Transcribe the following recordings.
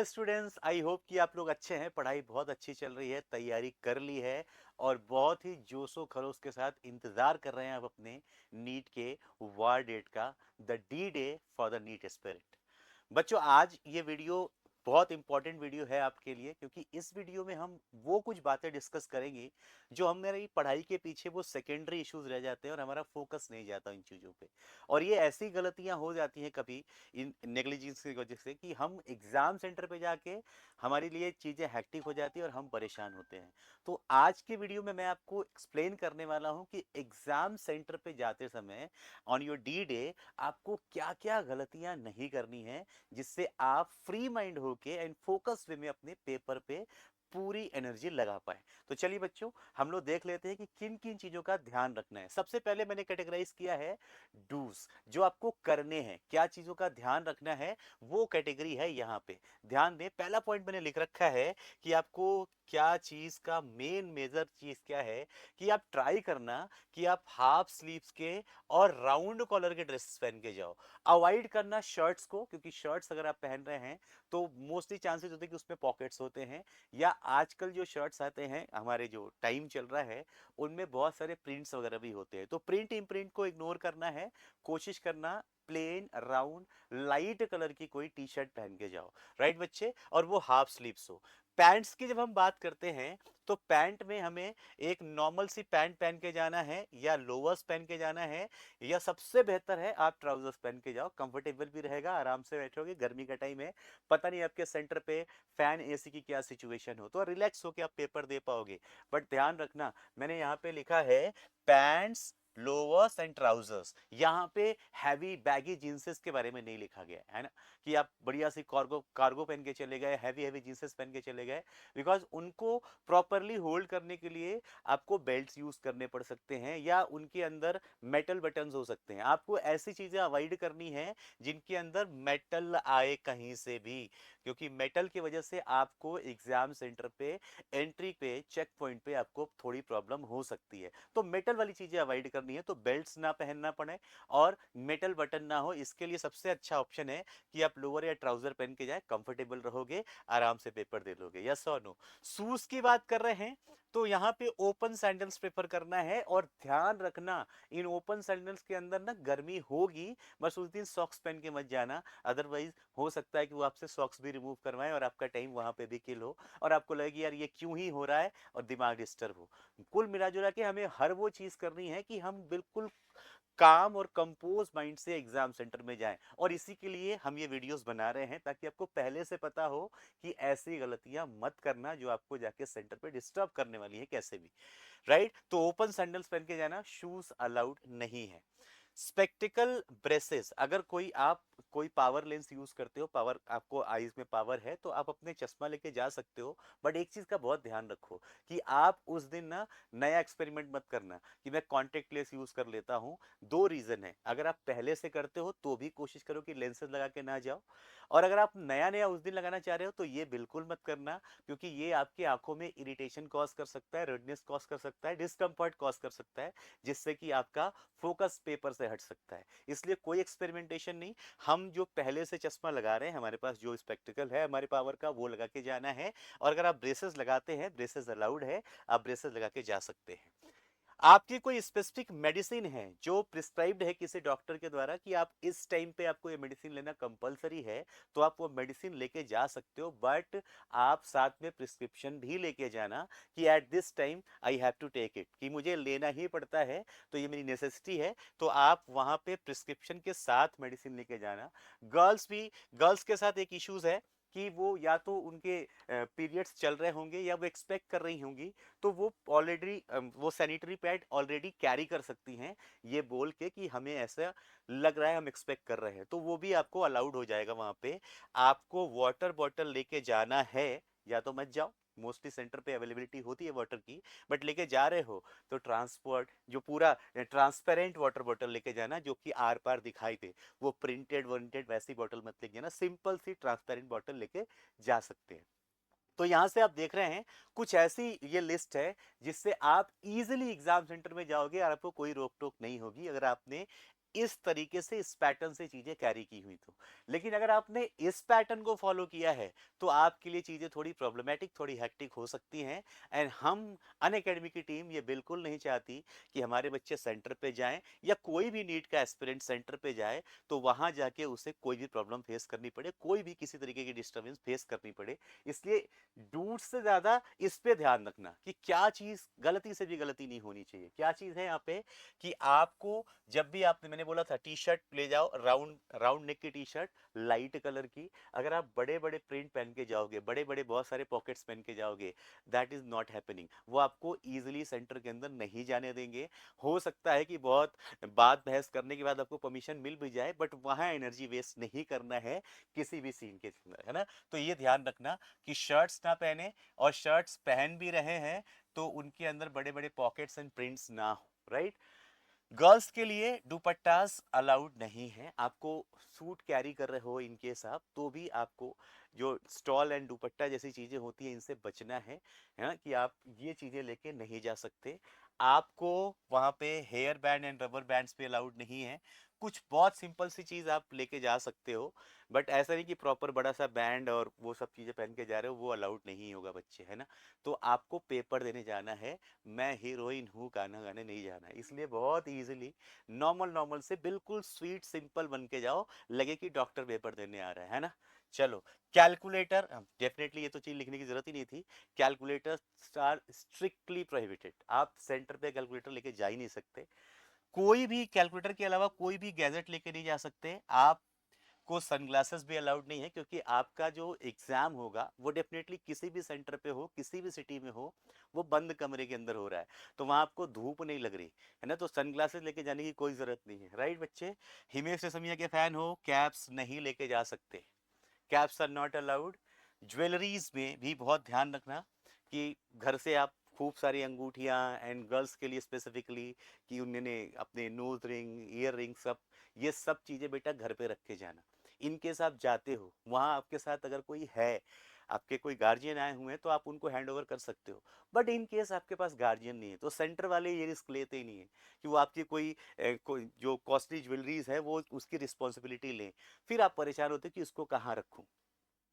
Students, I hope कि आप लोग अच्छे हैं। पढ़ाई बहुत अच्छी चल रही है, तैयारी कर ली है और बहुत ही जोशो खरोश के साथ इंतजार कर रहे हैं आप अपने नीट के वार डेट का, the D day for the NEET spirit. बच्चों, आज ये वीडियो बहुत इंपॉर्टेंट वीडियो है आपके लिए, क्योंकि इस वीडियो में हम वो कुछ बातें डिस्कस करेंगे जो हमारी पढ़ाई के पीछे वो सेकेंडरी इश्यूज रह जाते हैं और हमारा फोकस नहीं जाता इन चीज़ों पे। और ये ऐसी गलतियां हो जाती हैं कभी इन नेग्लिजेंस की वजह से कि हम एग्जाम सेंटर पे जाके हमारे लिए चीज़ें हैक्टिक हो जाती है और हम परेशान होते हैं। तो आज के वीडियो में मैं आपको एक्सप्लेन करने वाला हूं कि एग्जाम सेंटर पे जाते समय ऑन योर डी डे आपको क्या क्या गलतियां नहीं करनी है, जिससे आप फ्री माइंड होके एंड फोकस वे में अपने पेपर पे पूरी एनर्जी लगा पाए। तो चलिए बच्चों, हम लोग देख लेते हैं कि किन किन चीजों का ध्यान रखना है। सबसे पहले मैंने कैटेगराइज किया है डूज, जो आपको करने हैं, क्या चीजों का ध्यान रखना है, वो कैटेगरी है यहाँ पे। ध्यान दें, पहला पॉइंट मैंने लिख रखा है कि आपको क्या चीज का मेन मेजर चीज क्या है कि आप ट्राई करना कि आप हाफ स्लीव्स के और राउंड कॉलर के ड्रेसेस पहन के जाओ। अवॉइड करना शर्ट्स को, क्योंकि शर्ट्स अगर आप पहन रहे हैं तो मोस्टली चांसेस होते हैं कि उसमें पॉकेट्स होते हैं, या आजकल जो शर्ट्स आते हैं, हमारे जो टाइम चल रहा है उनमें बहुत सारे प्रिंट्स वगैरह भी होते हैं। तो प्रिंट इम्प्रिंट को इग्नोर करना है, कोशिश करना प्लेन राउंड लाइट कलर की कोई टी शर्ट पहन के जाओ। राइट बच्चे, और वो हाफ स्लीव्स हो। पैंट्स की जब हम बात करते हैं तो पैंट में हमें एक नॉर्मल सी पैंट पहन के जाना है या लोअर्स पहन के जाना है, या सबसे बेहतर है आप ट्राउजर्स पहन के जाओ। कंफर्टेबल भी रहेगा, आराम से बैठोगे, गर्मी का टाइम है, पता नहीं आपके सेंटर पे फैन एसी की क्या सिचुएशन हो, तो रिलैक्स होकर आप पेपर दे पाओगे। बट ध्यान रखना, मैंने यहाँ पे लिखा है पैंट्स, लोअर्स एंड ट्राउजर्स। यहाँ पे हैवी बैगी जींसेस के बारे में नहीं लिखा गया है ना, कि आप बढ़िया सी कार्गो कार्गो पहन के चले गए, हैवी हैवी जींसेस पहन के चले गए। बिकॉज उनको प्रॉपरली होल्ड करने के लिए आपको बेल्ट्स यूज करने पड़ सकते हैं, या उनके अंदर मेटल बटन्स हो सकते हैं। आपको ऐसी चीजें अवॉइड करनी है जिनके अंदर मेटल आए कहीं से भी, क्योंकि मेटल की वजह से आपको एग्जाम सेंटर पे एंट्री पे चेक पॉइंट पे आपको थोड़ी प्रॉब्लम हो सकती है। तो मेटल वाली चीजें अवॉइड करनी है, तो बेल्ट्स ना पहनना पड़े और मेटल बटन ना हो, इसके लिए सबसे अच्छा ऑप्शन है कि आप लोअर या ट्राउजर पहन के जाए, कंफर्टेबल रहोगे, आराम से पेपर दे लोगे। यस और नो। शूज की बात कर रहे हैं तो यहाँ पे ओपन सैंडल्स प्रेफर करना है, और ध्यान रखना इन ओपन सैंडल्स के अंदर ना गर्मी होगी, बस उस दिन सॉक्स पहन के मत जाना। अदरवाइज हो सकता है कि वो आपसे सॉक्स भी रिमूव करवाएं और आपका टाइम वहां पे भी किल हो, और आपको लगे कि यार ये क्यों ही हो रहा है, और दिमाग डिस्टर्ब हो। कुल मिला जुला के हमें हर वो चीज करनी है कि हम बिल्कुल काम और कंपोज माइंड से एग्जाम सेंटर में जाएं, और इसी के लिए हम ये वीडियोस बना रहे हैं, ताकि आपको पहले से पता हो कि ऐसी गलतियां मत करना जो आपको जाके सेंटर पे डिस्टर्ब करने वाली है कैसे भी। राइट, तो ओपन सैंडल्स पहन के जाना, शूज अलाउड नहीं है। स्पेक्टिकल ब्रेसेस, अगर कोई पावर लेंस यूज करते हो, पावर आपको आईज में पावर है, तो आप अपने चश्मा लेके जा सकते हो। बट एक चीज का बहुत ध्यान रखो कि आप उस दिन ना नया एक्सपेरिमेंट मत करना कि मैं कॉन्टेक्ट लेंस यूज कर लेता हूं। दो रीजन है, अगर आप पहले से करते हो तो भी कोशिश करो कि लेंसेज लगा के ना जाओ, और अगर आप नया नया उस दिन लगाना चाह रहे हो तो ये बिल्कुल मत करना, क्योंकि ये आपकी आंखों में इरिटेशन कॉज कर सकता है, रेडनेस कॉज कर सकता है, डिस्कम्फर्ट कॉज कर सकता है, जिससे कि आपका फोकस पेपर से हट सकता है। इसलिए कोई एक्सपेरिमेंटेशन नहीं। हम जो पहले से चश्मा लगा रहे हैं, हमारे पास जो स्पेक्टिकल है हमारे पावर का, वो लगा के जाना है। और अगर आप ब्रेसेस लगाते हैं, ब्रेसेस अलाउड है, आप ब्रेसेस लगा के जा सकते हैं। आपकी कोई स्पेसिफिक मेडिसिन है जो प्रिस्क्राइब्ड है किसी डॉक्टर के द्वारा कि आप इस टाइम पे आपको ये मेडिसिन लेना कंपलसरी है, तो आप वो मेडिसिन लेके जा सकते हो। बट आप साथ में प्रिस्क्रिप्शन भी लेके जाना कि at this time I have to take it, कि मुझे लेना ही पड़ता है, तो ये मेरी नेसेसिटी है। तो आप वहां पे प्रिस्क्रिप्शन के साथ मेडिसिन लेके जाना। गर्ल्स के साथ एक इश्यूज है कि वो या तो उनके पीरियड्स चल रहे होंगे या वो एक्सपेक्ट कर रही होंगी, तो वो ऑलरेडी वो सैनिटरी पैड ऑलरेडी कैरी कर सकती हैं, ये बोल के कि हमें ऐसा लग रहा है, हम एक्सपेक्ट कर रहे हैं, तो वो भी आपको अलाउड हो जाएगा वहां पे। आपको वाटर बॉटल लेके जाना है, या तो मत जाओ, मोस्टली सेंटर पे अवेलेबिलिटी होती है वाटर की, बट लेके जा रहे हो तो ट्रांसपोर्ट जो पूरा ट्रांसपेरेंट वाटर बॉटल लेके जाना, जो कि आर पार दिखाई दे। वो प्रिंटेड वरिंटेड वैसी बॉटल मत लेके जाना, सिंपल सी ट्रांसपेरेंट बॉटल लेके जा सकते हैं। तो यहां से आप देख रहे हैं कुछ ऐसी ये लिस्ट है जिससे आप इजीली एग्जाम सेंटर में जाओगे और आपको कोई रोक टोक नहीं होगी, अगर आपने इस तरीके से इस पैटर्न से चीजें कैरी की हुई तो। लेकिन अगर आपने इस पैटर्न को फॉलो किया है तो आपके लिए चीजें थोड़ी प्रॉब्लमेटिक, थोड़ी हेक्टिक हो सकती हैं। एंड हम अनअकैडमी की टीम ये बिल्कुल नहीं चाहती कि हमारे बच्चे सेंटर पे जाएं या कोई भी नीट का एस्पिरेंट सेंटर पे जाए तो वहां जाके उसे कोई भी प्रॉब्लम फेस करनी पड़े, कोई भी किसी तरीके की डिस्टर्बेंस फेस करनी पड़े। इसलिए डूड से ज्यादा इस पे ध्यान रखना कि क्या चीज गलती से भी गलती नहीं होनी चाहिए। क्या चीज है यहाँ पे कि आपको जब भी आपने, मैंने बोला था टी शर्ट ले जाओ, राउंड राउंड नेक की टी शर्ट लाइट कलर की। अगर आप बड़े बड़े प्रिंट पहन के जाओगे, बड़े बड़े बहुत सारे पॉकेट्स पहन के जाओगे, दैट इज नॉट हैपनिंग। वो आपको इजीली सेंटर के अंदर नहीं जाने देंगे। हो सकता है कि बहुत बात बहस करने के बाद आपको परमिशन मिल भी जाए, बट वहां एनर्जी वेस्ट नहीं करना है किसी भी सीन के अंदर, है ना। तो ये ध्यान रखना कि शर्ट्स ना पहने, और शर्ट्स पहन भी रहे हैं तो उनके अंदर बड़े बड़े पॉकेट्स एंड प्रिंट्स ना हो, राइट। गर्ल्स के लिए दुपट्टास अलाउड नहीं है। आपको सूट कैरी कर रहे हो इनकेस आप, तो भी आपको जो स्टॉल एंड दुपट्टा जैसी चीजें होती हैं इनसे बचना है ना, कि आप ये चीजें लेके नहीं जा सकते। आपको वहां पे hair band and rubber bands भी अलाउड नहीं है। कुछ बहुत सिंपल सी चीज आप लेके जा सकते हो, बट ऐसा नहीं कि प्रॉपर बड़ा सा बैंड और वो सब चीजें पहन के जा रहे हो, वो अलाउड नहीं होगा बच्चे, है ना। तो आपको पेपर देने जाना है, मैं हीरोइन हूँ गाना गाने नहीं जाना है। इसलिए बहुत इजीली नॉर्मल नॉर्मल से बिल्कुल स्वीट सिंपल बन के जाओ, लगे कि डॉक्टर पेपर देने आ रहा है ना। चलो, कैलकुलेटर डेफिनेटली, ये तो चीज लिखने की जरूरत ही नहीं थी। Calculator are strictly prohibited. आप सेंटर पे कैलकुलेटर लेके जा ही नहीं सकते। कोई भी कैलकुलेटर के अलावा कोई भी गैजेट लेके नहीं जा सकते आप। को सनग्लासेस भी अलाउड नहीं है, क्योंकि आपका जो एग्जाम होगा वो डेफिनेटली किसी भी सेंटर पे हो, किसी भी सिटी में हो, वो बंद कमरे के अंदर हो रहा है, तो वहां आपको धूप नहीं लग रही है ना, तो सनग्लासेस लेके जाने की कोई जरूरत नहीं है, राइट बच्चे। हिमेश रेशमिया के फैन हो, कैप्स नहीं लेके जा सकते, caps are not allowed. Jewelleries में भी बहुत ध्यान रखना कि घर से आप खूब सारी अंगूठियां, एंड गर्ल्स के लिए स्पेसिफिकली कि उन्होंने अपने नोज रिंग, ईयर रिंग, सब ये सब चीजें बेटा घर पे रख के जाना। इनकेस आप जाते हो वहां आपके साथ अगर कोई है, आपके कोई गार्जियन आए हुए हैं, तो आप उनको हैंड ओवर कर सकते हो। बट इन केस आपके पास गार्जियन नहीं है तो सेंटर वाले ये रिस्क लेते ही नहीं है कि वो आपकी कोई जो कॉस्टली ज्वेलरीज है वो उसकी रिस्पॉन्सिबिलिटी लें। फिर आप परेशान होते कि उसको कहाँ रखूं।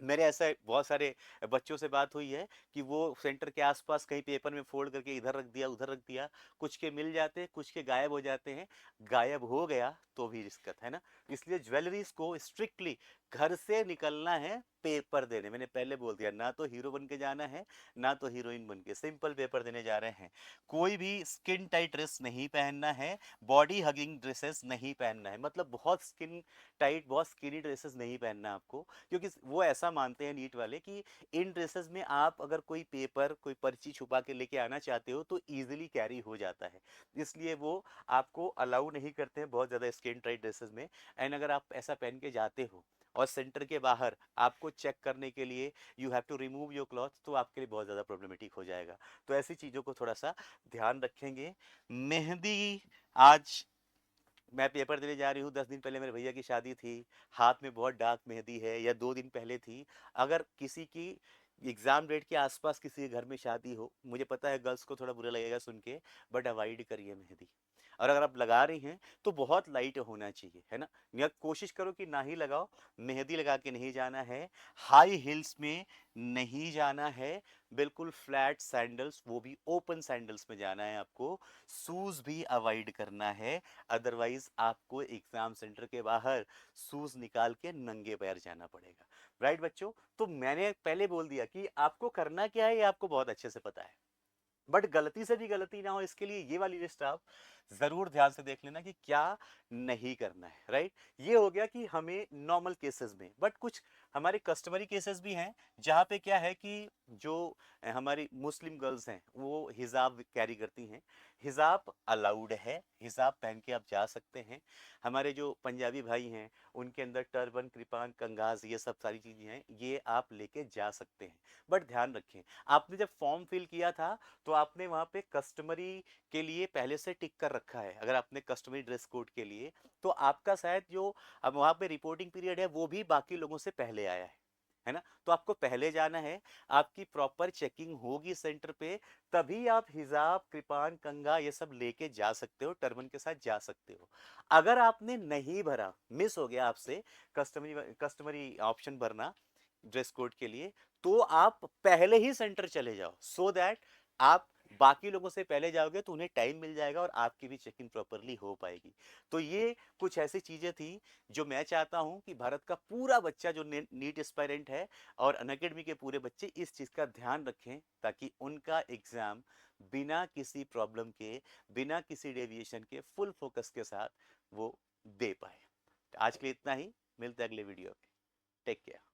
मेरे ऐसा बहुत सारे बच्चों से बात हुई है कि वो सेंटर के आसपास कहीं पेपर में फोल्ड करके इधर रख दिया, उधर रख दिया, कुछ के मिल जाते हैं, कुछ के गायब हो जाते हैं। गायब हो गया तो भी दिक्कत है ना। इसलिए ज्वेलरीज को स्ट्रिक्टली घर से निकलना है पेपर देने, मैंने पहले बोल दिया, ना तो हीरो बन के जाना है, ना तो हीरोइन बन के, सिंपल पेपर देने जा रहे हैं। कोई भी स्किन टाइट ड्रेस नहीं पहनना है, बॉडी हगिंग ड्रेसेस नहीं पहनना है, मतलब बहुत स्किन टाइट, बहुत स्किनी ड्रेसेस नहीं पहनना आपको, क्योंकि वो ऐसा मानते हैं नीट वाले कि इन ड्रेसेस में आप अगर कोई पेपर, कोई पर्ची छुपा के लेके आना चाहते हो तो इजीली कैरी हो जाता है। इसलिए वो आपको अलाउ नहीं करते हैं बहुत ज़्यादा स्किन टाइट ड्रेसेस में। एंड अगर आप ऐसा पहन के जाते हो और सेंटर के बाहर आपको चेक करने के लिए you have to remove your cloth, तो आपके लिए बहुत ज़्यादा प्रॉब्लमेटिक हो जाएगा। तो ऐसी चीज़ों को थोड़ा सा ध्यान रखेंगे। मेहंदी, आज मैं पेपर देने जा रही हूँ, 10 दिन पहले मेरे भैया की शादी थी, हाथ में बहुत डार्क मेहंदी है, या 2 दिन पहले थी। अगर किसी की एग्जाम डेट के आसपास किसी के घर में शादी हो, मुझे पता है गर्ल्स को थोड़ा बुरा लगेगा सुन के, बट अवॉइड करिए मेहंदी। और अगर आप लगा रही हैं तो बहुत लाइट होना चाहिए, है ना, या कोशिश करो कि ना ही लगाओ। मेहंदी लगा के नहीं जाना है, हाई हिल्स में नहीं जाना है, बिल्कुल फ्लैट सैंडल्स, वो भी ओपन सैंडल्स में जाना है आपको। शूज भी अवॉइड करना है, अदरवाइज आपको एग्जाम सेंटर के बाहर शूज निकाल के नंगे पैर जाना पड़ेगा, राइट बच्चों। तो मैंने पहले बोल दिया कि आपको करना क्या है ये आपको बहुत अच्छे से पता है, बट गलती से भी गलती ना हो इसके लिए ये वाली लिस्ट आप जरूर ध्यान से देख लेना कि क्या नहीं करना है, राइट। ये हो गया कि हमें नॉर्मल केसेस में, बट कुछ हमारे कस्टमरी केसेस भी हैं जहाँ पे क्या है कि जो हमारी मुस्लिम गर्ल्स हैं वो हिजाब कैरी करती हैं। हिजाब अलाउड है, हिजाब पहन के आप जा सकते हैं। हमारे जो पंजाबी भाई हैं उनके अंदर टर्बन, कृपान, कंगास, ये सब सारी चीजें हैं, ये आप लेके जा सकते हैं। बट ध्यान रखें, आपने जब फॉर्म फिल किया था तो आपने वहां पे कस्टमरी के लिए पहले से टिक कर रखा है। अगर आपने कस्टमरी ड्रेस कोड के लिए, तो आपका शायद जो अब वहां पे रिपोर्टिंग पीरियड है वो भी बाकी लोगों से पहले आया है। है ना? तो आपको पहले जाना है, आपकी प्रॉपर चेकिंग होगी सेंटर पे, तभी आप हिजाब, कृपान, कंघा ये सब लेके जा सकते हो, टर्बन के साथ जा सकते हो। अगर आपने नहीं भरा, मिस हो गया आपसे कस्टमरी ऑप्शन भरना ड्रेस कोड के लिए, तो आप पहले ही सेंटर चले जाओ, सो दैट आप बाकी लोगों से पहले जाओगे तो उन्हें टाइम मिल जाएगा और आपकी भी चेकिंग प्रॉपरली हो पाएगी। तो ये कुछ ऐसी चीजें थी जो मैं चाहता हूं कि भारत का पूरा बच्चा जो नीट एस्पायरेंट है और अनअकैडमी के पूरे बच्चे इस चीज का ध्यान रखें, ताकि उनका एग्जाम बिना किसी प्रॉब्लम के, बिना किसी डेविएशन के, फुल फोकस के साथ वो दे पाए। आज के लिए इतना ही, मिलते हैं अगले वीडियो में। Take care.